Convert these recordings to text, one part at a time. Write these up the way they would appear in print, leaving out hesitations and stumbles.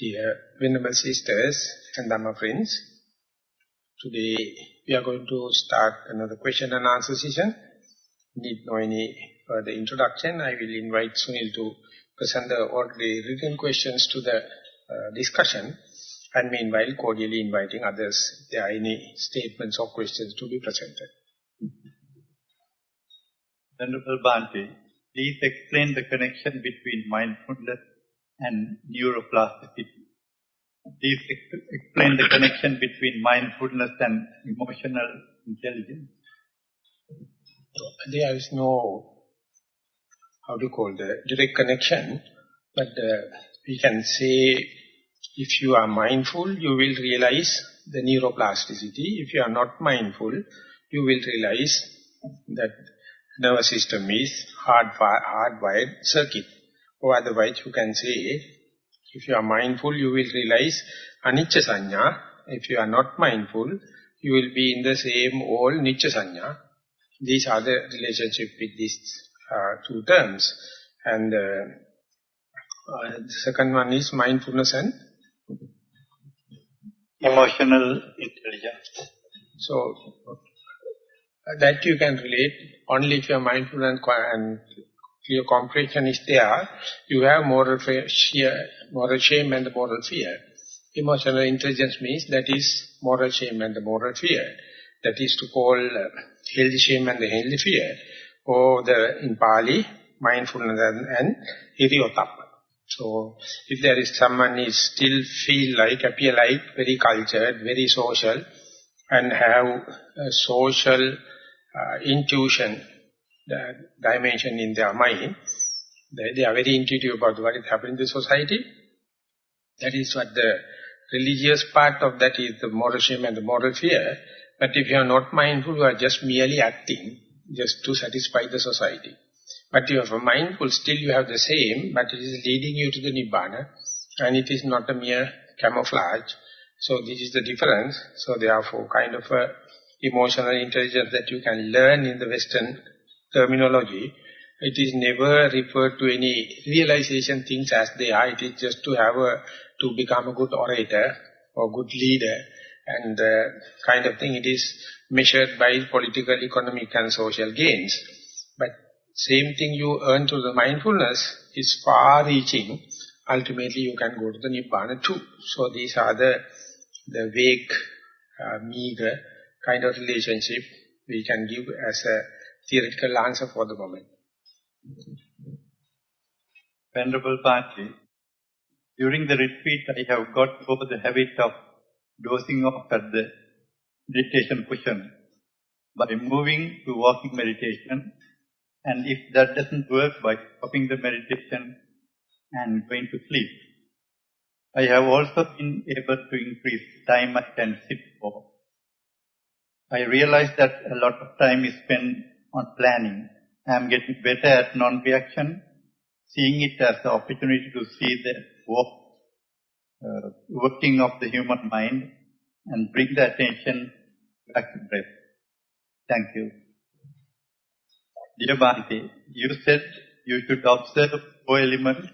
Dear Venerable Sisters and Dhamma friends, today we are going to start another question and answer session. Need no any further introduction. I will invite Sunil to present the already written questions to the discussion, and meanwhile cordially inviting others if there are any statements or questions to be presented. Venerable Bhante, please explain the connection between mindfulness and neuroplasticity. Please explain the connection between mindfulness and emotional intelligence. There is no, direct connection, but we can say if you are mindful, you will realize the neuroplasticity. If you are not mindful, you will realize that nervous system is hardwired circuit. Or otherwise you can say, if you are mindful, you will realize anicca sanya. If you are not mindful, you will be in the same old nicca sanya. These are the relationship with these two terms. And the second one is mindfulness and emotional intelligence. So that you can relate only if you are mindful and your comprehension is there. You have moral shame and the moral fear. Emotional intelligence means that is moral shame and the moral fear. That is to call healthy shame and the healthy fear. Or in Pali, mindfulness and hiriotappa. So if there is someone is still appear like very cultured, very social, and have a social intuition, the dimension in their mind, they are very intuitive about what is happening in the society. That is what the religious part of that is, the moral shame and the moral fear. But if you are not mindful, you are just merely acting, just to satisfy the society. But you are mindful, still you have the same, but it is leading you to the Nibbana, and it is not a mere camouflage. So this is the difference. So therefore, kind of a emotional intelligence that you can learn in the Western terminology, it is never referred to any realization things as they are. It is just to become a good orator or good leader, and kind of thing. It is measured by political, economic and social gains. But same thing you earn through the mindfulness is far-reaching. Ultimately you can go to the Nibbana too. So these are the vague, meager kind of relationship we can give as a theoretical answer for the moment. Venerable Bhante, during the retreat I have got over the habit of dozing off at the meditation cushion by moving to walking meditation, and if that doesn't work, by stopping the meditation and going to sleep. I have also been able to increase time I can sit for. I realize that a lot of time is spent on planning. I am getting better at non-reaction, seeing it as an opportunity to see the working of the human mind and bring the attention back to breath. Thank you. Dear Bhante, you said you should observe 4 elements,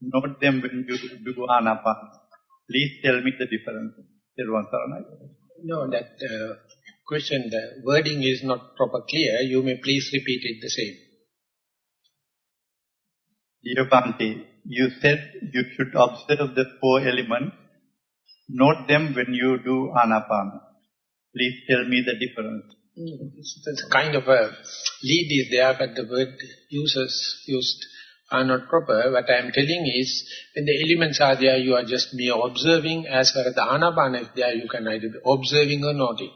note them when you do Anapana. Please tell me the difference. No, that question, the wording is not proper clear. You may please repeat it the same. Dear Bhante, you said you should observe the 4 elements, note them when you do Anapana. Please tell me the difference. It's kind of a lead is there, but the word used are not proper. What I am telling is, when the elements are there, you are just mere observing. As far as the Anapana is there, you can either be observing or noting.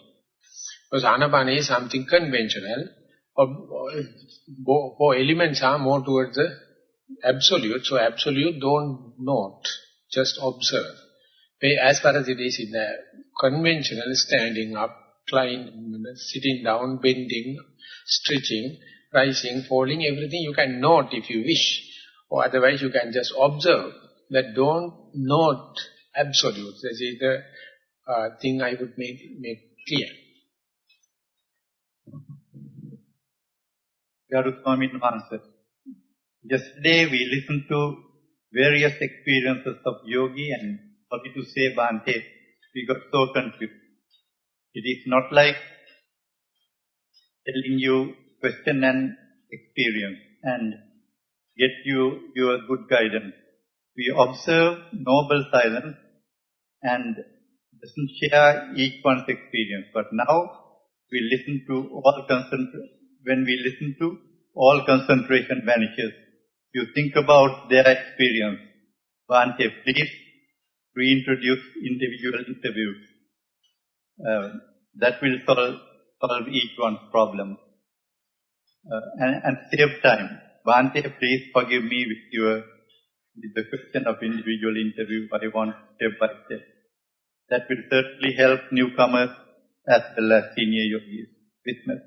Because Anapana is something conventional. Four elements are more towards the absolute. So absolute, don't note, just observe. As far as it is in the conventional, standing up, sitting down, bending, stretching, rising, falling, everything you can note if you wish. Or otherwise you can just observe. That don't note absolute. This is the thing I would make clear. Garu Swamin answered. Yesterday we listened to various experiences of yogi, and sorry to say, Bhante, we got so confused. It is not like telling you question and experience and get you your good guidance. We observe noble silence and doesn't share each one's experience. But now we listen to all when we listen to all concentration vanishes. You think about their experience. Bhante, please reintroduce individual interviews. That will solve each one's problem. And save time. Bhante, please forgive me with the question of individual interview. I want step by step. That will certainly help newcomers as well as senior yogis. Witness.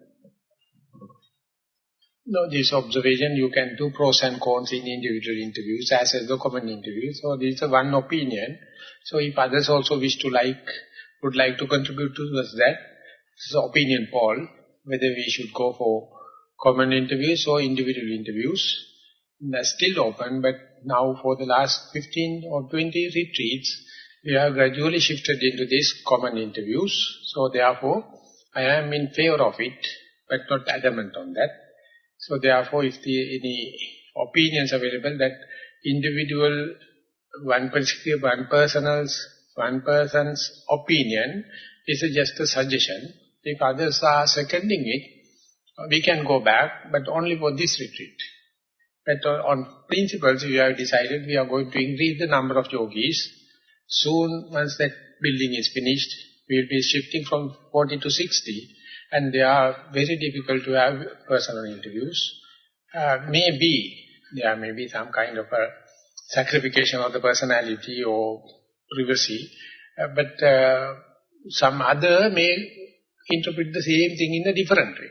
No, this observation you can do pros and cons in individual interviews as well as the common interviews. So this is one opinion. So if others also would like to contribute towards that, this is an opinion poll, whether we should go for common interviews or individual interviews. That's still open, but now for the last 15 or 20 retreats, we have gradually shifted into these common interviews. So therefore, I am in favor of it, but not adamant on that. So therefore, if any opinions available that individual, one person's opinion is just a suggestion. If others are seconding it, we can go back, but only for this retreat. But on principles, we have decided we are going to increase the number of yogis. Soon, once that building is finished, we will be shifting from 40 to 60. And they are very difficult to have personal interviews. Maybe there may be some kind of a sacrification of the personality or privacy, but some other may interpret the same thing in a different way.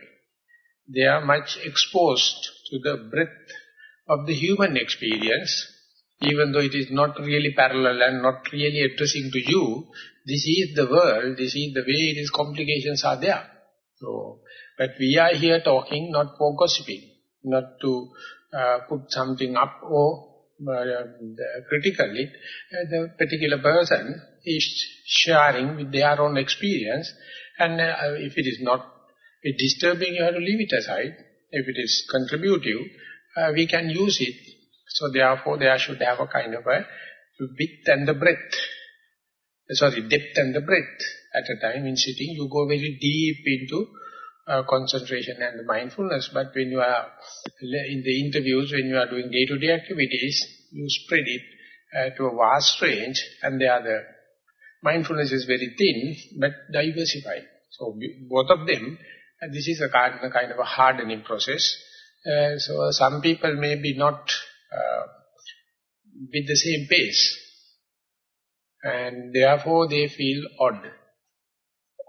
They are much exposed to the breadth of the human experience, even though it is not really parallel and not really addressing to you. This is the world, this is the way these complications are there. So, but we are here talking not for gossiping, not to put something up or critical it. The particular person is sharing with their own experience, and if it is not disturbing, you have to leave it aside. If it is contributive, we can use it. So therefore, there should have a kind of a width and the breadth. Depth and the breadth. At a time in sitting, you go very deep into concentration and mindfulness. But when you are in the interviews, when you are doing day-to-day activities, you spread it to a vast range, and the mindfulness is very thin, but diversified. So both of them, this is a kind of a hardening process. So some people may be not with the same pace, and therefore they feel odd.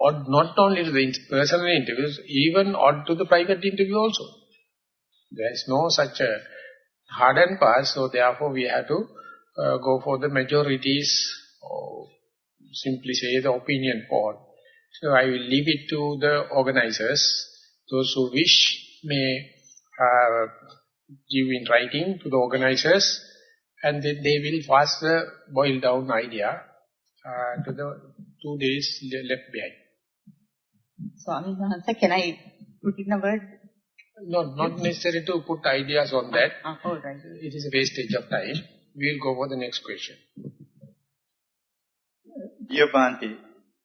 Odd not only to the personal interviews, even odd to the private interview also. There is no such a hard and fast, so therefore we have to go for the majorities, or simply say the opinion poll. So I will leave it to the organizers. Those who wish may give in writing to the organizers, and then they will fast the boiled down idea to the 2 days left behind. Swami Mahansa, can I put in a word? No, not necessary to put ideas on that. All right. It is a wastage of time. We will go for the next question. Dear Bhante,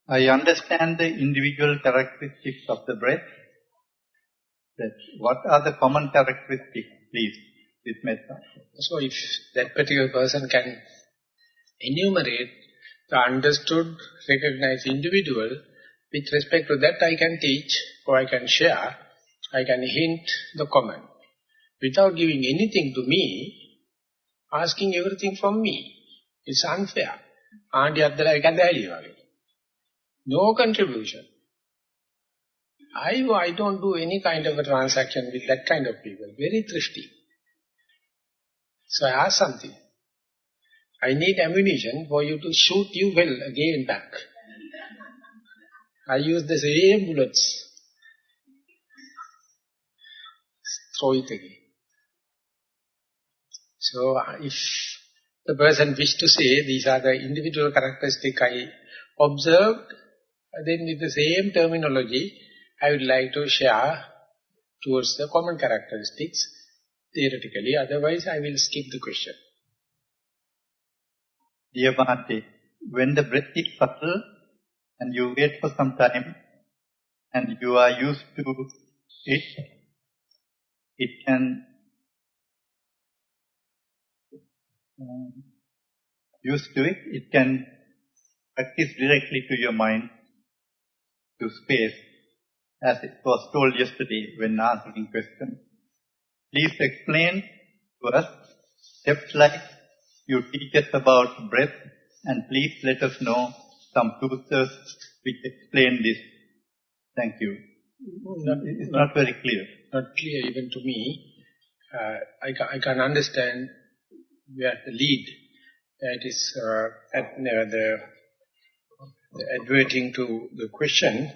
I understand the individual characteristics of the breath. What are the common characteristics, please, with metta? So if that particular person can enumerate the understood, recognized individual, with respect to that I can teach, or I can share, I can hint the common. Without giving anything to me, asking everything from me, it's unfair. No contribution. I don't do any kind of a transaction with that kind of people. Very thrifty. So I ask something. I need ammunition for you to shoot you well again back. I use the same bullets. Throw it again. So if the person wished to say, these are the individual characteristics I observed, then with the same terminology, I would like to share towards the common characteristics, theoretically, otherwise I will skip the question. Dear Bhante, when the breath is subtle and you wait for some time and you are used to it, it can practice directly to your mind, to space, as it was told yesterday when answering questions. Please explain to us steps like you teach us about breath, and please let us know some truths which explain this. Thank you. It's not very clear. Not clear even to me. I can understand where the lead. It is the adverting to the question,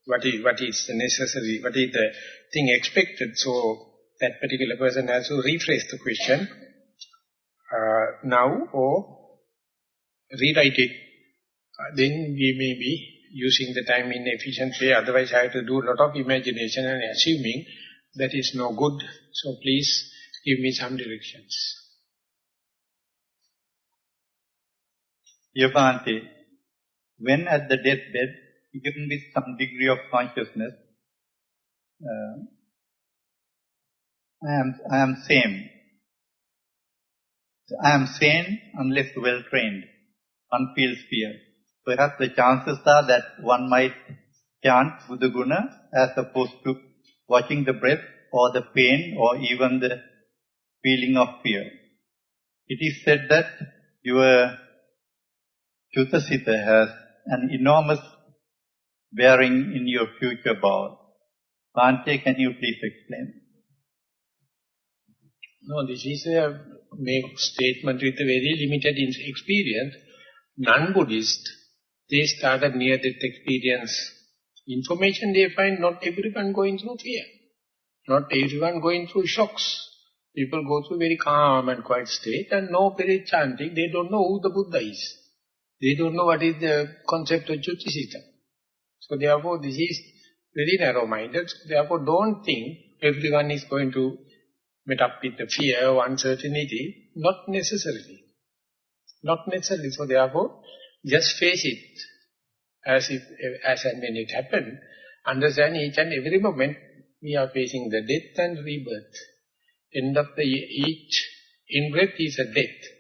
what is the necessary, what is the thing expected. So that particular person has to rephrase the question now or rewrite it. Then we may be using the time in an efficient way. Otherwise I have to do a lot of imagination and assuming that is no good. So please give me some directions. Dear Bhante, when at the deathbed, even with some degree of consciousness, I am sane. I am sane unless well trained. One feels fear. Perhaps the chances are that one might chant Buddha Guna as opposed to watching the breath or the pain or even the feeling of fear. It is said that your Chutasita has an enormous bearing in your future birth. Bhante, can you please explain? No, this is a statement with a very limited experience. Non-Buddhist, they started near-death experience. Information they find, not everyone going through fear. Not everyone going through shocks. People go through very calm and quiet state and no very chanting. They don't know who the Buddha is. They don't know what is the concept of Chutisita. So therefore this is very narrow-minded. So therefore don't think everyone is going to meet up with the fear or uncertainty. Not necessarily. Not necessarily. So therefore, just face it as and when it happened. Understand each and every moment we are facing the death and rebirth. End of each in-breath is a death.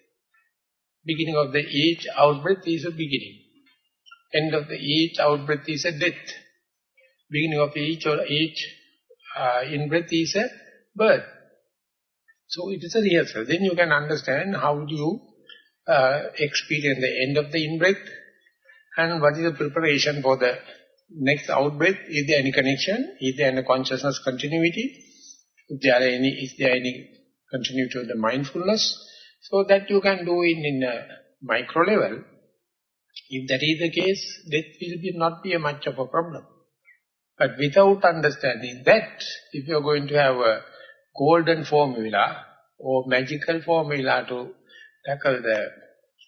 Beginning of each out-breath is a beginning. End of each out-breath is a death. Beginning of each in-breath is a birth. So it is a rehearsal. Then you can understand how do you experience the end of the in-breath and what is the preparation for the next out-breath. Is there any connection? Is there any consciousness continuity? Is there any continuity of the mindfulness? So that you can do in a micro level. If that is the case, death will not be much of a problem. But without understanding that, if you are going to have a golden formula or magical formula to tackle the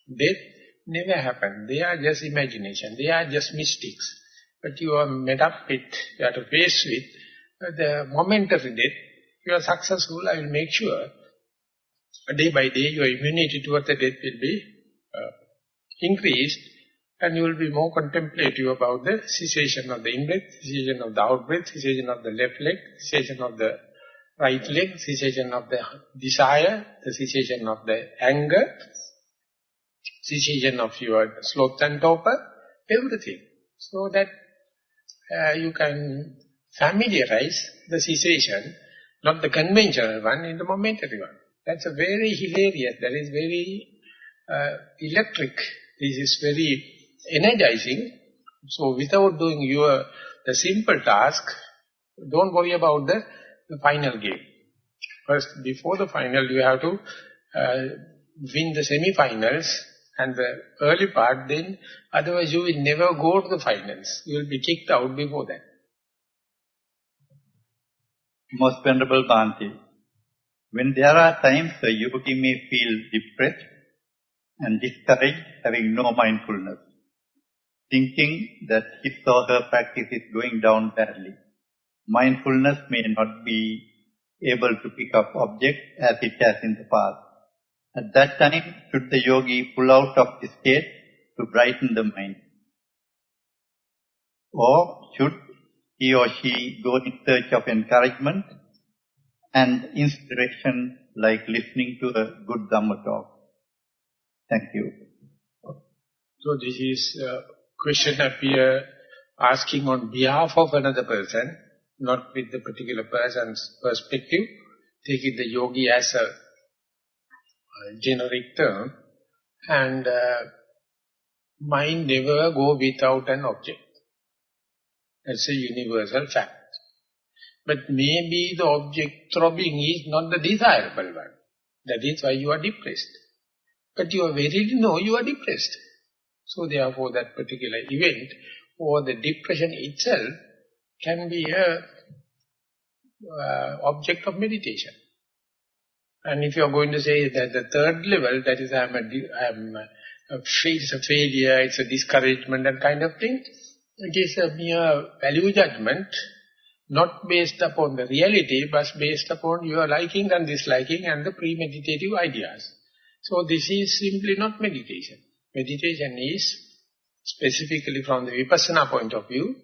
death, never happen. They are just imagination. They are just mystics. But you are met up with, you have to face with the momentary death. If you are successful, I will make sure day by day your immunity towards the death will be increased and you will be more contemplative about the cessation of the in-breath, cessation of the out-breath, cessation of the left leg, cessation of the right leg, cessation of the desire, the cessation of the anger, cessation of your sloth and torpor, everything. So that you can familiarize the cessation, not the conventional one, in the momentary one. That's a very hilarious, that is very electric, this is very energizing. So without doing the simple task, don't worry about the final game. First, before the final, you have to win the semi-finals and the early part, then otherwise you will never go to the finals. You will be kicked out before that. Most Venerable Bhante, when there are times a yogi may feel depressed and discouraged having no mindfulness, thinking that his or her practice is going down badly. Mindfulness may not be able to pick up objects as it has in the past. At that time, should the yogi pull out of the state to brighten the mind? Or should he or she go in search of encouragement and inspiration like listening to a good Dhamma talk? Thank you. So this is a question appear asking on behalf of another person, not with the particular person's perspective, taking the yogi as a generic term, and mind never go without an object. That's a universal fact. But maybe the object throbbing is not the desirable one. That is why you are depressed. But you already know you are depressed. So therefore that particular event or the depression itself can be a object of meditation. And if you are going to say that the third level, that is it's a failure, it's a discouragement and kind of thing, it is a mere value judgment, not based upon the reality, but based upon your liking and disliking and the premeditative ideas. So this is simply not meditation. Meditation is, specifically from the Vipassana point of view,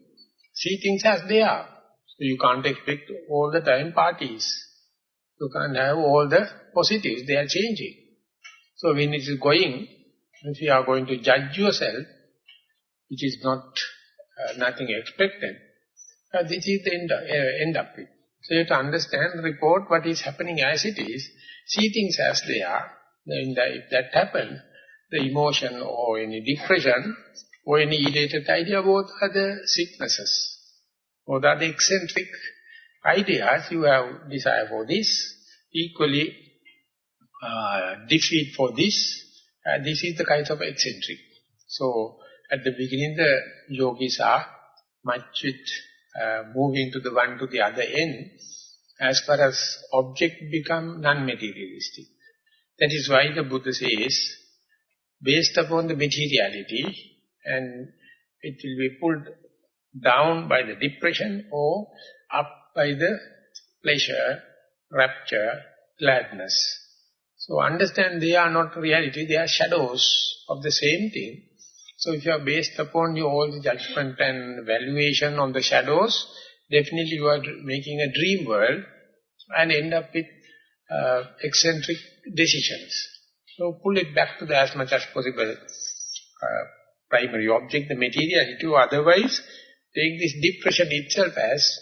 see things as they are. So you can't expect all the time parties. You can't have all the positives, they are changing. So when it is going, if you are going to judge yourself, which is not nothing expected, this is the end up it. So you have to understand, report what is happening as it is, see things as they are. Then if that happens, the emotion or any depression or any elated idea, both are the sicknesses. Both are the eccentric ideas. You have desire for this, equally defeat for this. This is the kind of eccentric. So at the beginning the yogis are much with moving to the one to the other end, as far as object become non-materialistic. That is why the Buddha says, based upon the materiality, and it will be pulled down by the depression or up by the pleasure, rapture, gladness. So understand they are not reality, they are shadows of the same thing. So if you are based upon all the judgment and valuation on the shadows, definitely you are making a dream world and end up with eccentric decisions. So pull it back to the as much as possible primary object, the materiality, or otherwise take this depression itself as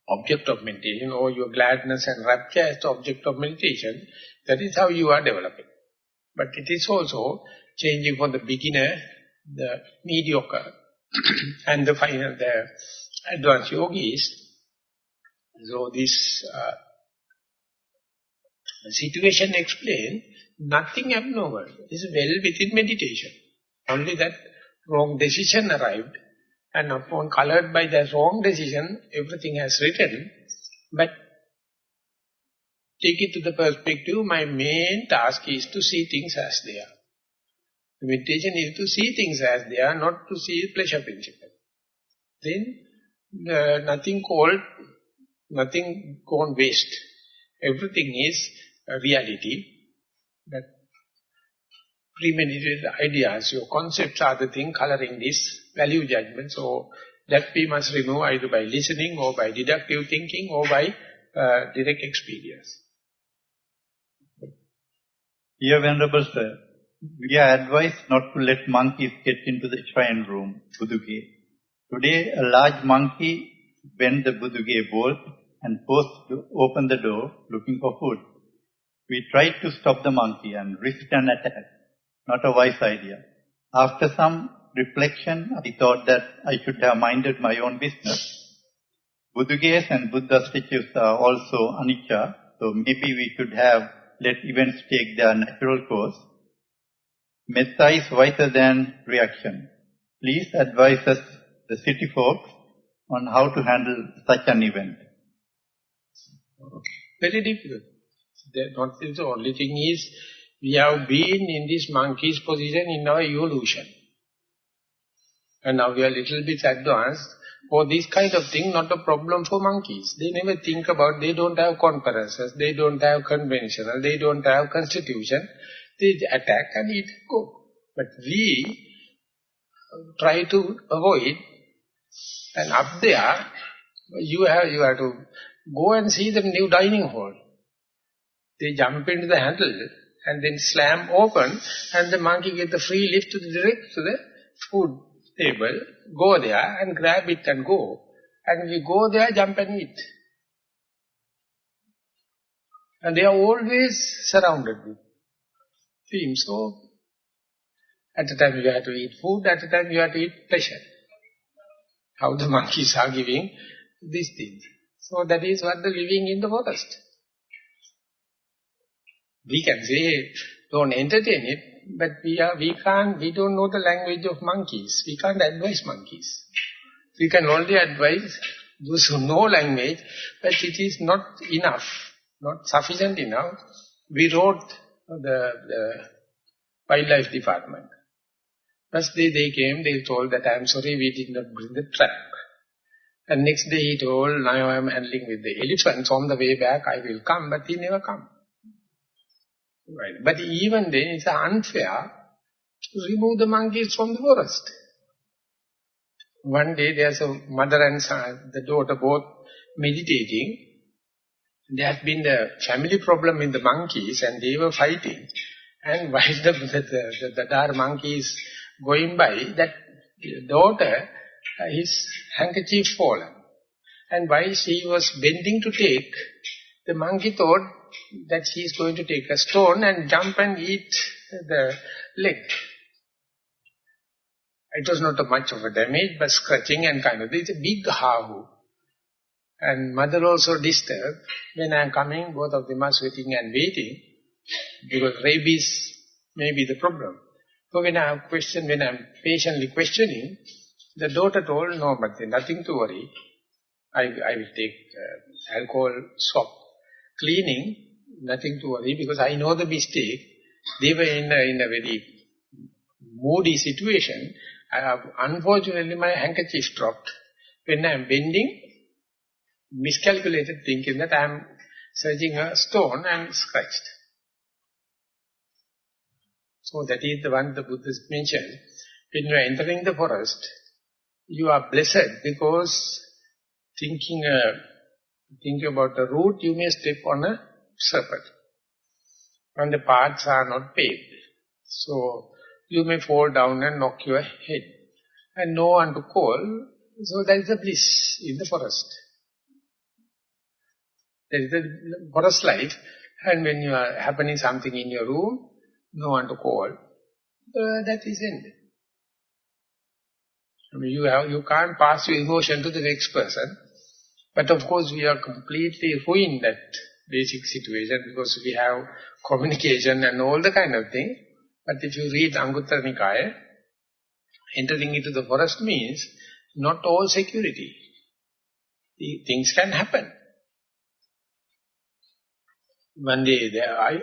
object of meditation, or your gladness and rapture as the object of meditation. That is how you are developing. But it is also changing from the beginner, the mediocre, and the final, the advanced yogis. So this situation explained, nothing abnormal. It is well within meditation. Only that wrong decision arrived, and upon colored by that wrong decision, everything has written. But take it to the perspective, my main task is to see things as they are. The meditation is to see things as they are, not to see pleasure principle. Then nothing gone waste. Everything is a reality. That premeditated ideas, your concepts are the thing coloring this value judgment. So that we must remove either by listening or by deductive thinking or by direct experience. Dear Venerable Sir, we are advised not to let monkeys get into the shrine room, Buduge. Today, a large monkey bent the Buduge bolt and forced to open the door looking for food. We tried to stop the monkey and risked an attack. Not a wise idea. After some reflection, I thought that I should have minded my own business. Buduges and Buddha statues are also anicca, so maybe we should have let events take their natural course. Metta is wiser than reaction. Please advise us, the city folks, on how to handle such an event. Very difficult. The only thing is, We have been in this monkey's position in our evolution. And now we are a little bit advanced. For this kind of thing, not a problem for monkeys. They never think about, they don't have conferences, they don't have conventional, they don't have constitution. They attack and eat and go. But we try to avoid. And up there, you have to go and see the new dining hall. They jump into the handle and then slam open, and the monkey gets the free lift to the food table, go there and grab it and go. And we go there, jump and eat. And they are always surrounded with themes. So, at the time you have to eat food, at the time you have to eat pleasure. How the monkeys are giving these things. So that is what the living in the forest. We can say, don't entertain it, but we don't know the language of monkeys. We can't advise monkeys. We can only advise those who know language, but it is not enough, not sufficient enough. We wrote the wildlife department. First day they came, they told that, I'm sorry, we did not bring the trap. And next day he told, now I am handling with the elephants, on the way back I will come, but he never come. Right. But even then it's unfair to remove the monkeys from the forest. One day there's a mother and son, the daughter both meditating. There has been a family problem in the monkeys and they were fighting. And while the dar monkey is going by, that daughter, his handkerchief fallen. And while she was bending to take, the monkey thought that she is going to take a stone and jump and eat the leg. It was not much of a damage, but scratching and kind of, it's a big hahu. And mother also disturbed. When I am coming, both of them are sweating and waiting, because rabies may be the problem. So when I am patiently questioning, the daughter told, no, but nothing to worry. I will take alcohol swab. Cleaning, nothing to worry, because I know the mistake. They were in a very moody situation. Unfortunately, my handkerchief dropped. When I am bending, miscalculated, thinking that I am searching a stone and scratched. So that is the one the Buddha mentioned. When you are entering the forest, you are blessed because thinking about the route, you may step on a serpent. And the paths are not paved. So you may fall down and knock your head. And no one to call. So that is the bliss in the forest. That is the forest life. And when you are happening something in your room, no one to call. That is ended. I mean, you can't pass your emotion to the next person. But of course we are completely ruined that basic situation because we have communication and all the kind of thing. But if you read Anguttara Nikaya, entering into the forest means not all security. Things can happen. One day I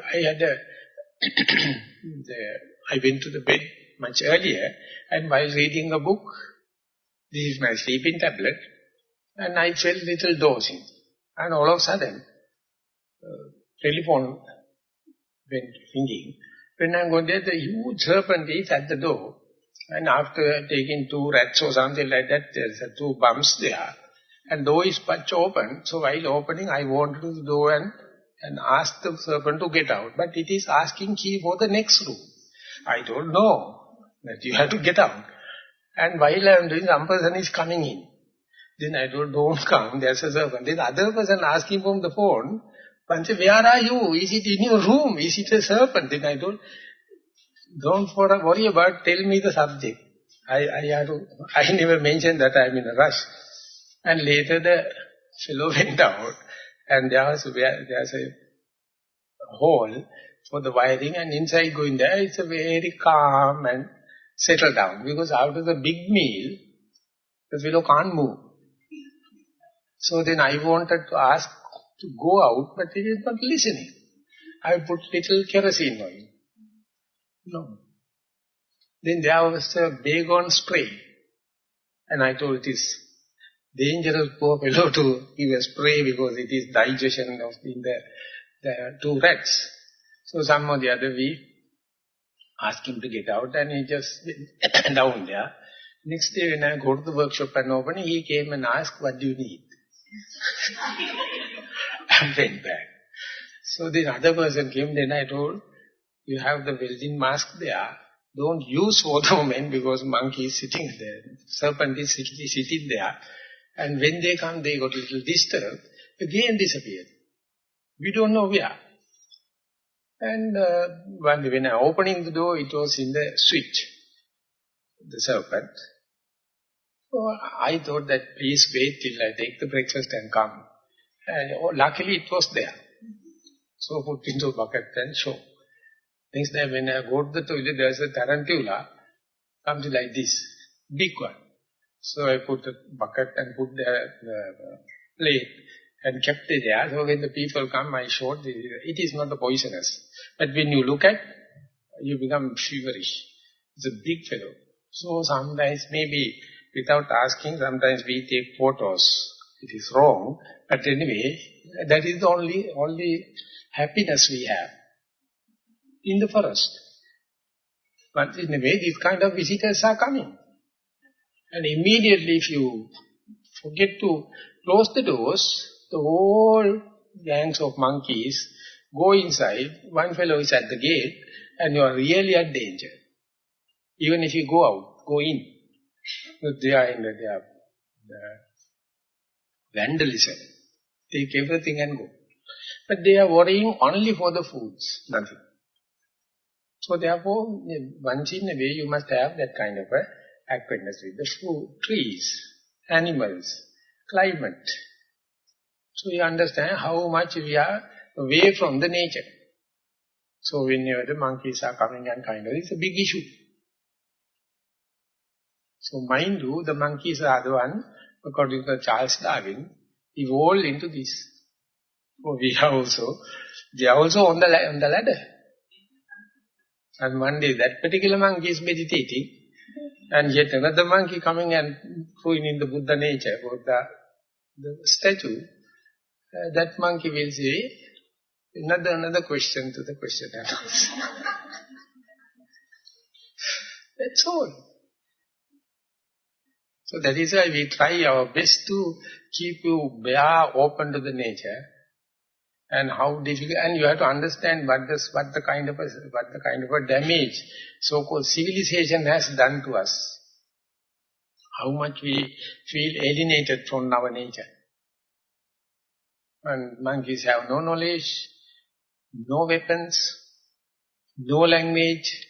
went to the bed much earlier, and while reading a book, this is my sleeping tablet, and I felt little dozing. And all of a sudden, telephone went ringing. When I'm going there, the huge serpent is at the door. And after taking 2 rats or something like that, there's 2 bumps there. And door is much open. So while opening, I wanted to go and ask the serpent to get out. But it is asking key for the next room. I told no, that you have to get out. And while I am doing, some person is coming in. Then I told, don't come, there's a serpent. Then the other person asking from the phone, and say, where are you? Is it in your room? Is it a serpent? Then I told, don't worry about, tell me the subject. I never mentioned that I am in a rush. And later the fellow went out, and there's a hole for the wiring, and inside going there, it's a very calm and settled down. Because after the big meal, the fellow can't move. So then I wanted to ask to go out, but he is not listening. I put little kerosene oil. No. Then there was a baygon spray. And I told it is dangerous poor fellow to give a spray because it is digestion of the two rats. So some or the other we asked him to get out and he just went down there. Next day when I go to the workshop and open, he came and asked, what do you need? And went back. So the other person came, then I told, you have the welding mask there. Don't use for the moment because monkey is sitting there. Serpent is sitting there. And when they come, they got a little disturbed. Again disappeared. We don't know where. And when I opening the door, it was in the switch, the serpent. So I thought that please wait till I take the breakfast and come. And luckily it was there. So put into a bucket and show. Next day when I go to the toilet, there's a tarantula, comes like this, big one. So I put the bucket and put the plate and kept it there. So when the people come, I showed it is not the poisonous. But when you look at, you become feverish. It's a big fellow. So sometimes maybe without asking, sometimes we take photos. It is wrong. But anyway, that is the only happiness we have in the forest. But in a way, these kind of visitors are coming. And immediately if you forget to close the doors, the whole gangs of monkeys go inside, one fellow is at the gate, and you are really at danger. Even if you go out, go in. They are in the vandalism. Take everything and go. But they are worrying only for the foods, nothing. So therefore, once in a way, you must have that kind of a acquaintance with the food, trees, animals, climate. So you understand how much we are away from the nature. So whenever the monkeys are coming and kind of, it's a big issue. So mind you, the monkeys are the one, according to Charles Darwin, evolved into this. So they are also on the ladder. And one day that particular monkey is meditating, and yet another monkey coming and throwing in the Buddha nature, the statue, that monkey will say, another question to the question and answer. That's all. So that is why we try our best to keep you bare, open to the nature, and how difficult. And you have to understand what the kind of a damage so-called civilization has done to us. How much we feel alienated from our nature. And monkeys have no knowledge, no weapons, no language.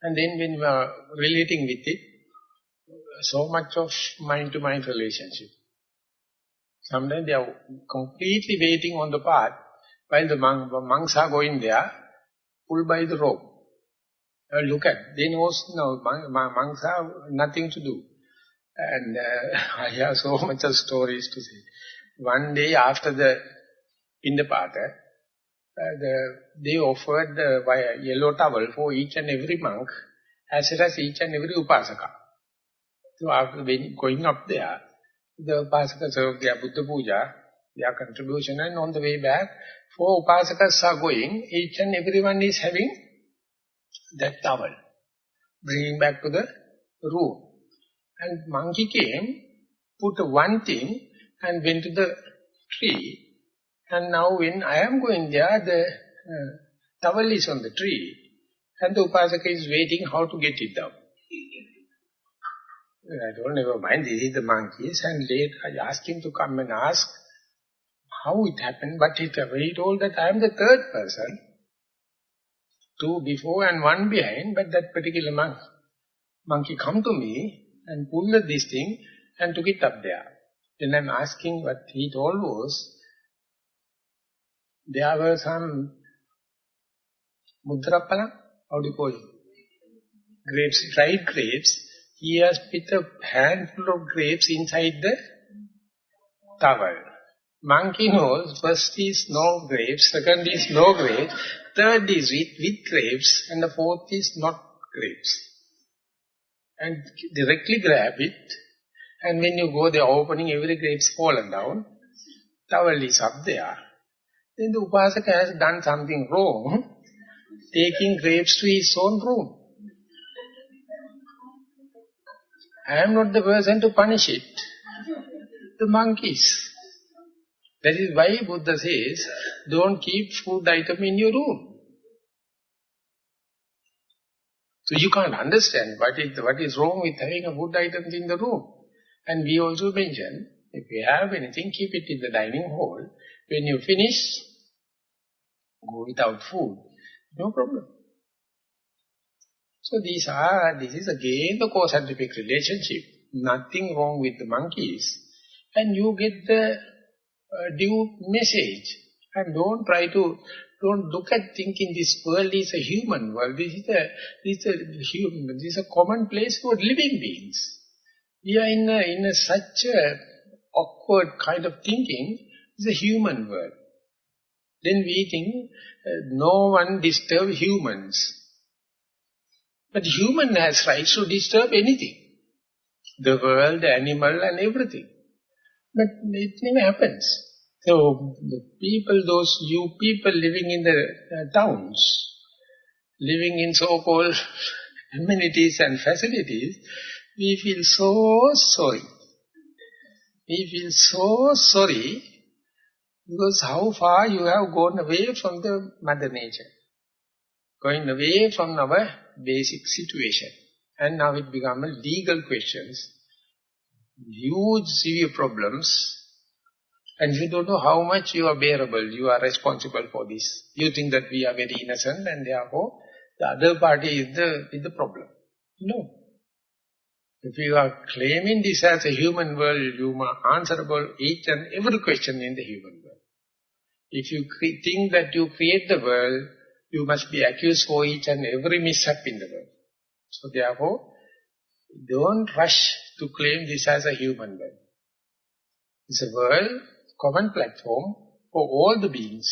And then when we are relating with it, so much of mind-to-mind relationship. Sometimes they are completely waiting on the path while the monks are going there, pulled by the rope. Look at, they know no, monks have nothing to do. And I have so much of stories to say. One day after the Pindapada, they offered the yellow towel for each and every monk, as well as each and every upasaka. So after going up there, the upasaka served their Buddha Puja, their contribution, and on the way back, 4 upasakas are going, each and everyone is having that towel, bringing back to the room. And monkey came, put one thing, and went to the tree. And now when I am going there, the towel is on the tree, and the upasaka is waiting how to get it down. I told, never mind, this is the monkeys. And later I asked him to come and ask how it happened. But he told that I am the third person. 2 before and 1 behind. But that particular monkey come to me and pulled this thing and took it up there. Then I'm asking, what he told was, there were some mudrappalam, how do you call it? Grapes, dried grapes. He has put a handful of grapes inside the towel. Monkey knows first is no grapes, second is no grapes, third is with grapes, and the fourth is not grapes. And directly grab it, and when you go there opening, every grape's fallen down, towel is up there. Then the Upasaka has done something wrong, taking grapes to his own room. I am not the person to punish it. The monkeys. That is why Buddha says, don't keep food item in your room. So you can't understand what is wrong with having a food items in the room. And we also mentioned, if you have anything, keep it in the dining hall. When you finish, go without food. No problem. So this is again the cause-and-effect relationship. Nothing wrong with the monkeys. And you get the due message. And don't look at thinking this world is a human world. This is a common place for living beings. We are in such a awkward kind of thinking. It's a human world. Then we think no one disturb humans. But human has rights to disturb anything. The world, the animal and everything. But it never happens. So the people, you people living in the towns, living in so-called amenities and facilities, we feel so sorry. We feel so sorry because how far you have gone away from the Mother Nature. Going away from our basic situation. And now it becomes legal questions. Huge, severe problems. And you don't know how much you are bearable, you are responsible for this. You think that we are very innocent and therefore the other party is the problem. No. If you are claiming this as a human world, you are answerable each and every question in the human world. If you think that you create the world, you must be accused for each and every mishap in the world. So therefore, don't rush to claim this as a human world. It's a world, common platform for all the beings.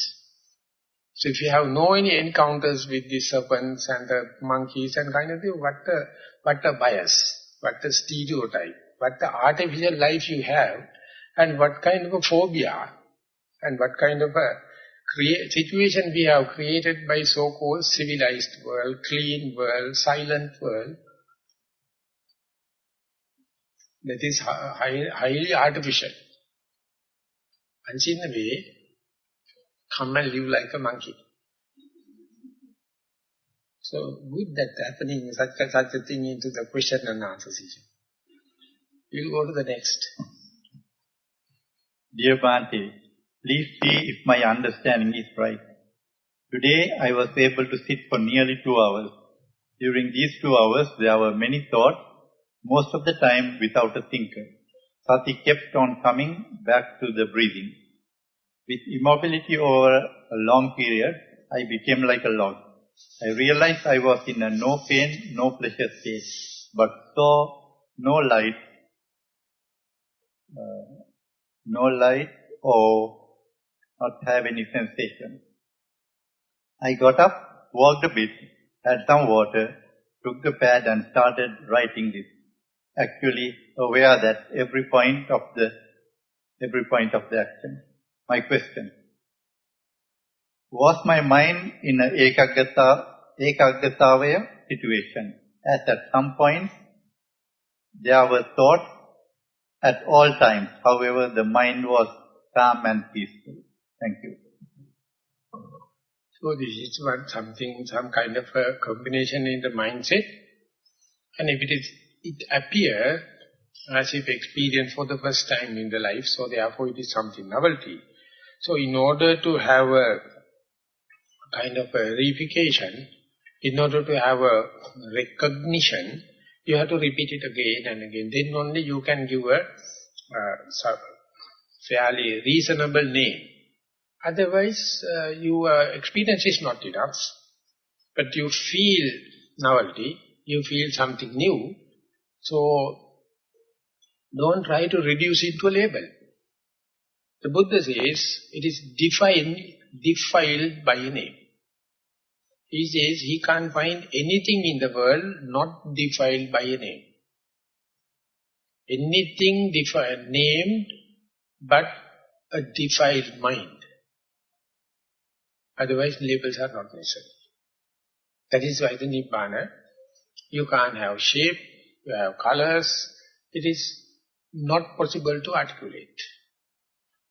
So if you have no any encounters with the serpents and the monkeys and kind of thing, what a bias, what a stereotype, what the artificial life you have, and what kind of a phobia, and what kind of a situation we have created by so-called civilized world, clean world, silent world. That is highly artificial. And in a way, come and live like a monkey. So, with that happening, such a thing into the question and answer session. We'll go to the next. Dear Bhante, please see if my understanding is right. Today I was able to sit for nearly 2 hours. During these 2 hours there were many thoughts, most of the time without a thinker. Sati kept on coming back to the breathing. With immobility over a long period, I became like a log. I realized I was in a no pain, no pleasure state, but saw no light or not have any sensation. I got up, walked a bit, had some water, took the pad and started writing this. Actually aware that every point of the action. My question: was my mind in a ekaggatavaya situation, as at some points there were thoughts at all times, however the mind was calm and peaceful? Thank you. So this is some kind of a combination in the mindset. And if it appears as if experienced for the first time in the life, so therefore it is something novelty. So in order to have a kind of a reification, in order to have a recognition, you have to repeat it again and again. Then only you can give a fairly reasonable name. Otherwise, your experience is not enough. But you feel novelty, you feel something new. So, don't try to reduce it to a label. The Buddha says it is defiled by a name. He says he can't find anything in the world not defiled by a name. Anything named but a defiled mind. Otherwise labels are not necessary. That is why the Nibbana, you can't have shape, you have colors. It is not possible to articulate.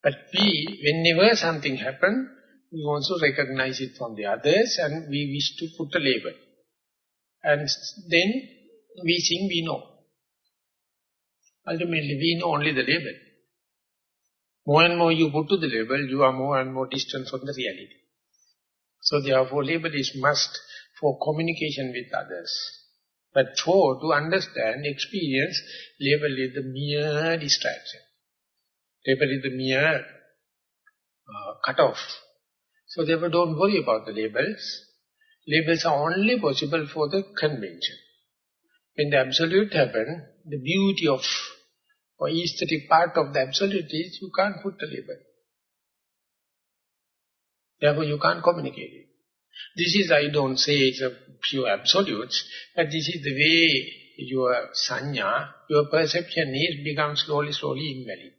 But whenever something happens, we also recognize it from the others and we wish to put a label. And then we think we know. Ultimately, we know only the label. More and more you put to the label, you are more and more distant from the reality. So therefore, label is must for communication with others. But to understand, experience, label is the mere distraction. Label is the mere cut-off. So therefore, don't worry about the labels. Labels are only possible for the convention. When the absolute happens, the beauty of or aesthetic part of the absolute is you can't put a label. Therefore, you can't communicate it. This is, I don't say it's a pure absolute, but this is the way your sanya, your perception is become slowly invalid.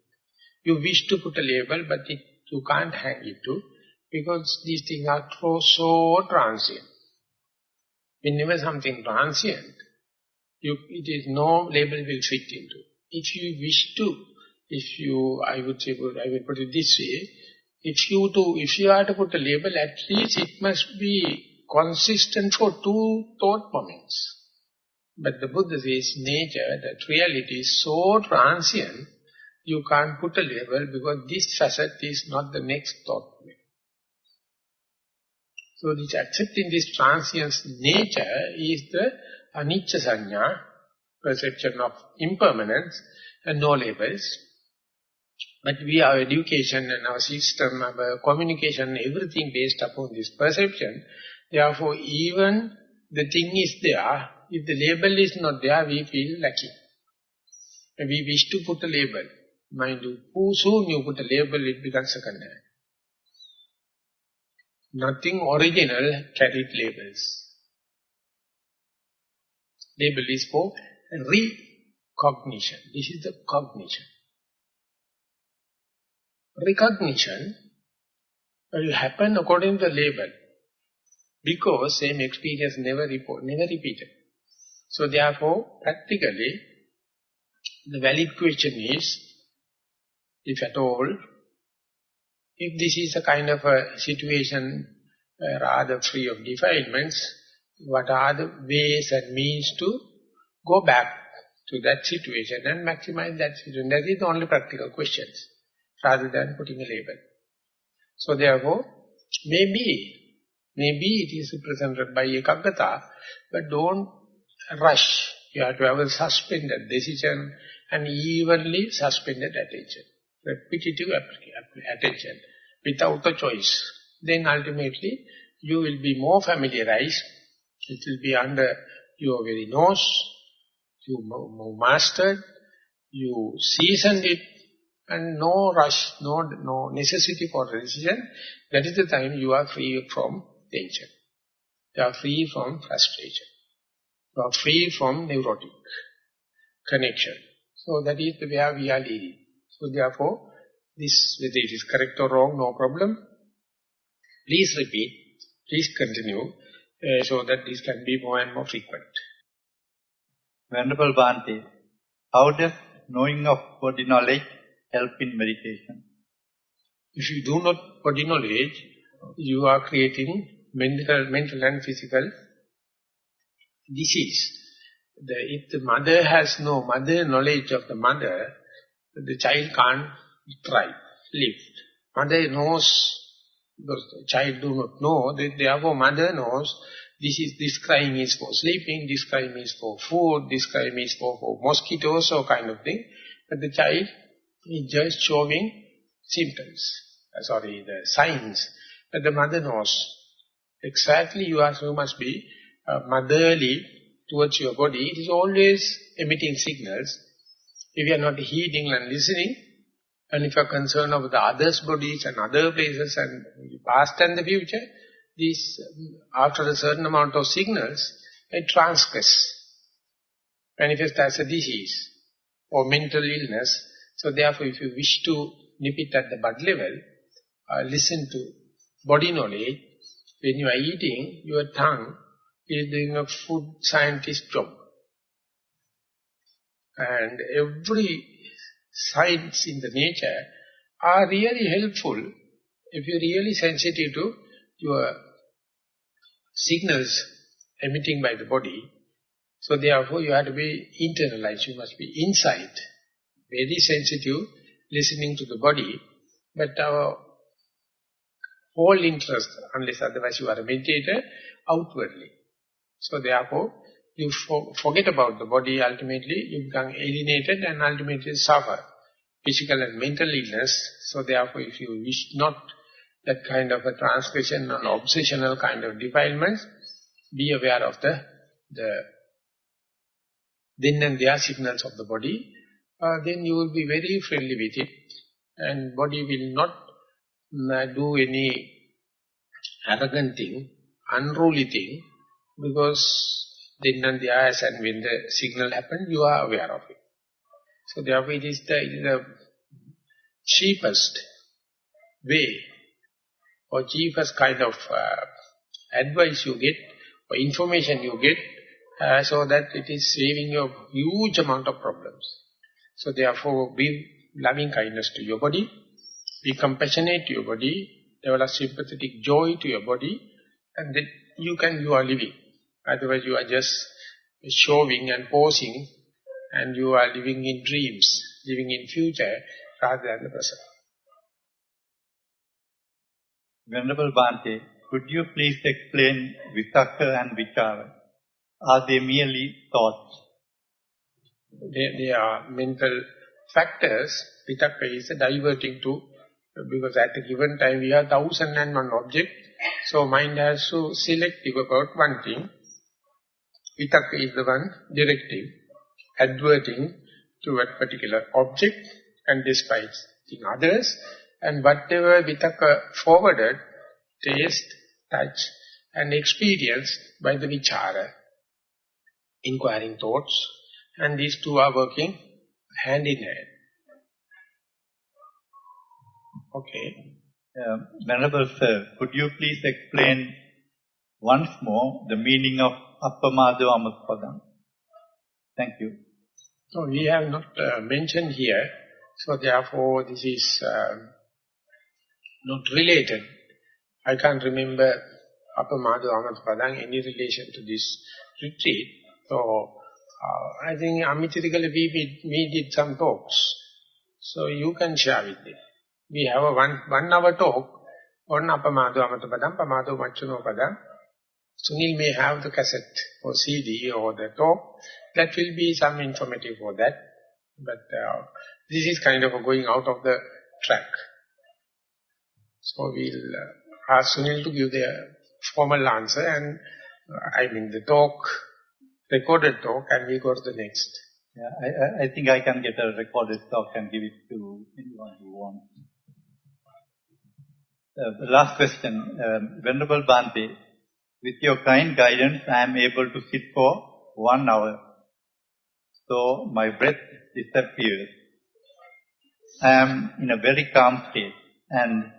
You wish to put a label, but you can't hang it to, because these things are so transient. Whenever something transient, it is no label will fit into. If you wish to, I would put it this way, if you are to put a label, at least it must be consistent for two thought moments. But the Buddha says nature, that reality is so transient, you can't put a label because this facet is not the next thought moment. So this accepting this transient nature is the anicca sanya, perception of impermanence and no labels. But we have education and our system, our communication, everything based upon this perception. Therefore, even the thing is there, if the label is not there, we feel lacking. We wish to put a label. Mind you, soon you put a label, it becomes second hand. Nothing original carried labels. Label is for recognition. This is the cognition. Recognition will happen according to the label, because same experience never repeated. So therefore, practically, the valid question is, if at all, if this is a kind of a situation rather free of defilements, what are the ways and means to go back to that situation and maximize that situation? That is the only practical questions, rather than putting a label. So therefore, maybe it is represented by ekaggata, but don't rush. You have to have a suspended decision and evenly suspended attention. Repetitive attention, without a choice. Then ultimately, you will be more familiarized. It will be under your very nose. You mastered, you seasoned it, and no rush, no necessity for decision. That is the time you are free from tension. You are free from frustration. You are free from neurotic connection. So that is the way we are leading. So therefore, this, whether it is correct or wrong, no problem. Please repeat, please continue, so that this can be more and more frequent. Venerable Bhante, how does knowing of body knowledge help in meditation? If you do not body knowledge, you are creating mental and physical disease. If the mother has no mother knowledge of the mother, the child can't thrive, live. Mother knows, because the child do not know, therefore mother knows, this crime is for sleeping, this crime is for food, this crime is for mosquitoes or kind of thing. But the child is just showing symptoms, the signs. But the mother knows. Exactly you must be motherly towards your body. It is always emitting signals. If you are not heeding and listening, And if you are concerned about the others' bodies and other places and the past and the future, these, after a certain amount of signals, it transgress, manifest as a disease or mental illness. So therefore, if you wish to nip it at the bud level, listen to body knowledge. When you are eating, your tongue is doing a food scientist job. And every signs in the nature are really helpful if you're really sensitive to your signals emitting by the body. So therefore you have to be internalized, you must be inside, very sensitive, listening to the body. But our whole interest, unless otherwise you are a meditator, outwardly. So therefore, you forget about the body, ultimately you become alienated and ultimately suffer physical and mental illness. So therefore, if you wish not that kind of a transgression or obsessional kind of defilements, be aware of the then and there signals of the body, then you will be very friendly with it, and body will not do any arrogant thing, unruly thing, because then and there, as and when the signal happens, you are aware of it. So therefore it is the cheapest way or cheapest kind of advice you get or information you get, so that it is saving you a huge amount of problems. So therefore be loving kindness to your body, be compassionate to your body, develop sympathetic joy to your body, and then you are living. Otherwise you are just showing and posing, and you are living in dreams, living in future rather than the present. Venerable Bhante, could you please explain Vibhanga and Vichara? Are they merely thoughts? They are mental factors. Vibhanga is diverting to, because at a given time we have 1001 objects, so mind has to selective about one thing. Vibhanga is the one directing, adverting to a particular object and despising others, and whatever Vibhanga forwarded, taste, touch and experience by the Vichara, inquiring thoughts, and these two are working hand in hand. Okay. Venerable Sir, could you please explain once more the meaning of Appamado Amapadam? Thank you. So we have not mentioned here, so therefore this is not related. I can't remember Appamado Amapadam any relation to this retreat. So I think amateurically we did some talks, so you can share with them. We have a one hour talk on Appamado Amapadam, Pamado Machunopadam. Sunil may have the cassette or CD or the talk. That will be some informative for that. But this is kind of going out of the track. So we'll ask Sunil to give the formal answer, and the talk, recorded talk, and we go to the next. Yeah, I think I can get a recorded talk and give it to anyone who wants. The last question, Venerable Bhante, with your kind guidance, I am able to sit for 1 hour. So my breath disappears. I am in a very calm state, and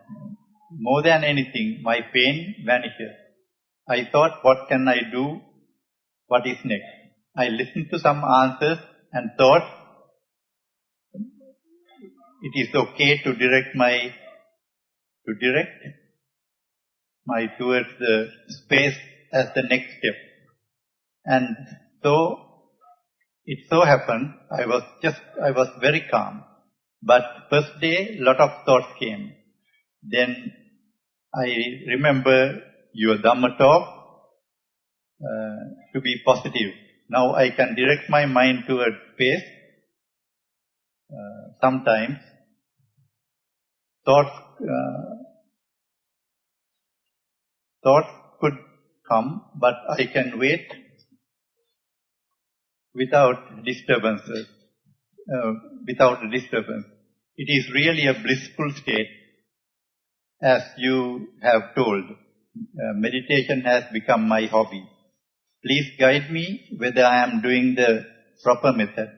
more than anything, my pain vanishes. I thought, what can I do? What is next? I listened to some answers and thought it is okay to direct my towards the space as the next step. And so it so happened, I was very calm. But first day, lot of thoughts came. Then I remember your Dhamma talk to be positive. Now I can direct my mind towards space. Sometimes thoughts could come, but I can wait without disturbances. It is really a blissful state, as you have told. Meditation has become my hobby. Please guide me whether I am doing the proper method.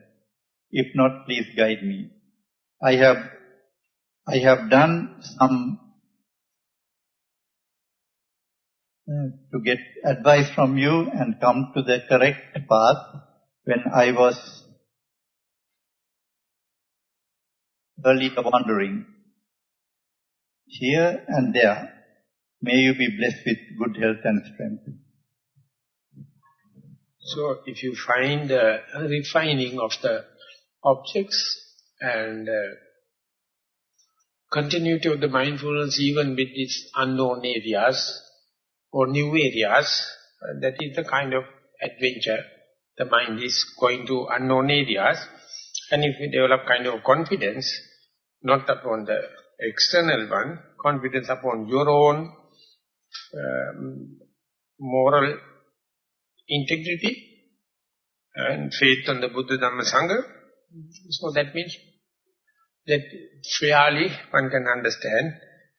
If not, please guide me. I have done some to get advice from you and come to the correct path when I was earlier wandering. Here and there, may you be blessed with good health and strength. So, if you find refining of the objects and continuity of the mindfulness even with these unknown areas or new areas, that is the kind of adventure. The mind is going to unknown areas, and if you develop kind of confidence, not upon the external one, confidence upon your own moral integrity and faith on the Buddha, Dhamma, Sangha. So that means that fairly one can understand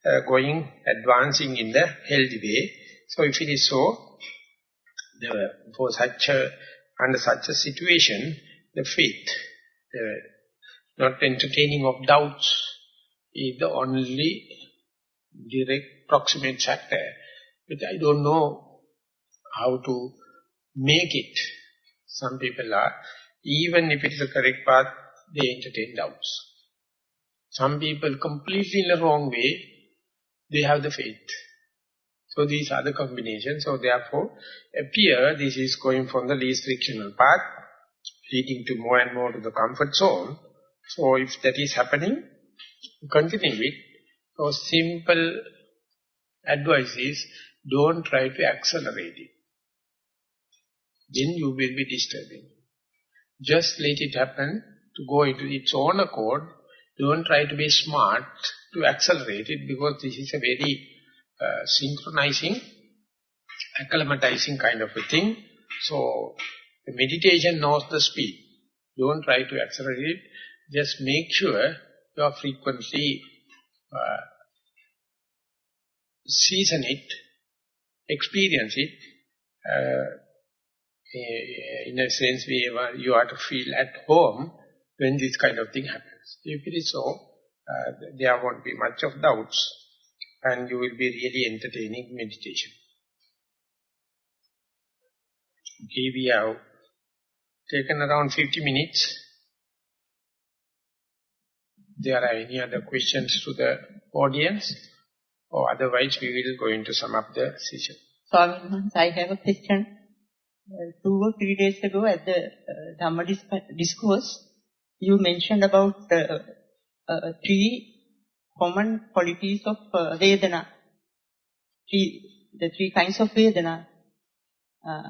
advancing in the healthy way. So if it is so, under such a situation, the faith, not entertaining of doubts, is the only direct proximate factor. But I don't know how to make it. Some people are, even if it is a correct path, they entertain doubts. Some people completely in the wrong way, they have the faith. So these are the combinations. So therefore, appear this is going from the least frictional path, leading to more and more to the comfort zone. So if that is happening, continue it. So simple advice is, don't try to accelerate it. Then you will be disturbing. Just let it happen to go into its own accord. Don't try to be smart to accelerate it, because this is a very synchronizing, acclimatizing kind of a thing. So the meditation knows the speed. Don't try to accelerate it. Just make sure you are frequently season it, experience it, in a sense where you are to feel at home when this kind of thing happens. If it is so, there won't be much of doubts and you will be really entertaining meditation. Okay, we have taken around 50 minutes. There are any other questions to the audience? Or otherwise we will go into sum up the session. Swami, I have a question. 2 or 3 days ago at the Dhamma discourse, you mentioned about 3 common qualities of Vedana. The 3 kinds of Vedana.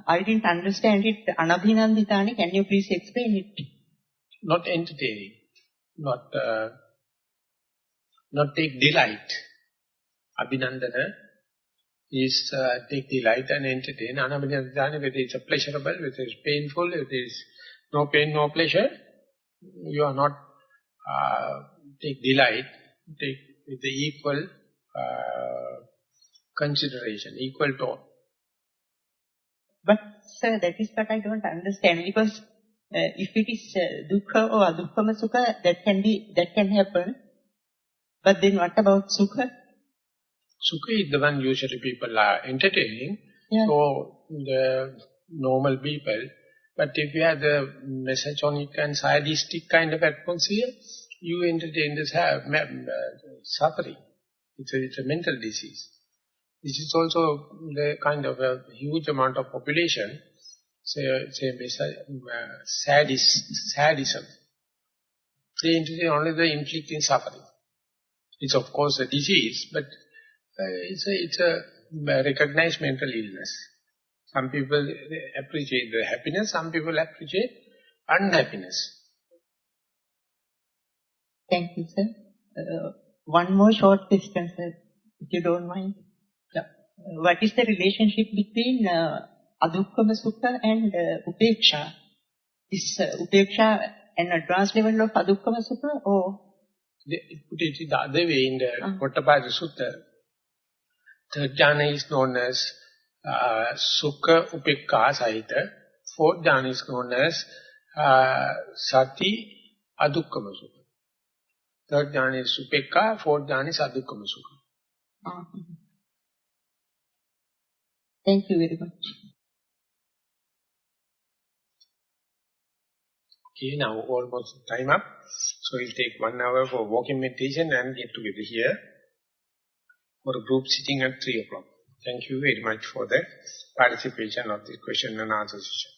I didn't understand it. Anabhinanditani, can you please explain it? Not entertaining. Not take delight. Abhinandana is take delight and entertain. Anabhinandana, whether it's pleasurable, whether it's painful, whether it's no pain, no pleasure, you are not take delight, take with the equal consideration, equal tone. But sir, that is what I don't understand, because if it is dukkha or adukkama sukha, that can happen. But then what about sukha? Sukha is the one usually people are entertaining. Yeah. So the normal people. But if you have the mesachonic and sadistic kind of atmosphere, you entertain this suffering. It's a mental disease. This is also the kind of a huge amount of population, sadism. They entertain only the inflicting suffering. It's of course a disease, but it's a recognized mental illness. Some people appreciate the happiness, some people appreciate unhappiness. Thank you, sir. One more short question, sir, if you don't mind. Yeah. What is the relationship between adukkama sukha and upeksha? Is upeksha an advanced level of adukkama sukha, or put it the other way in the Dhammapada Sutta. Third jhana is known as Sukha Upekka Sahita. Fourth jhana is known as Sati Adukkama Sukha. Third jhana is Upekka, fourth jhana is Adukkama Sukha. Thank you very much. Okay, now almost time up. So we'll take 1 hour for walking meditation and get together here for a group sitting at 3 o'clock. Thank you very much for the participation of this question and answer session.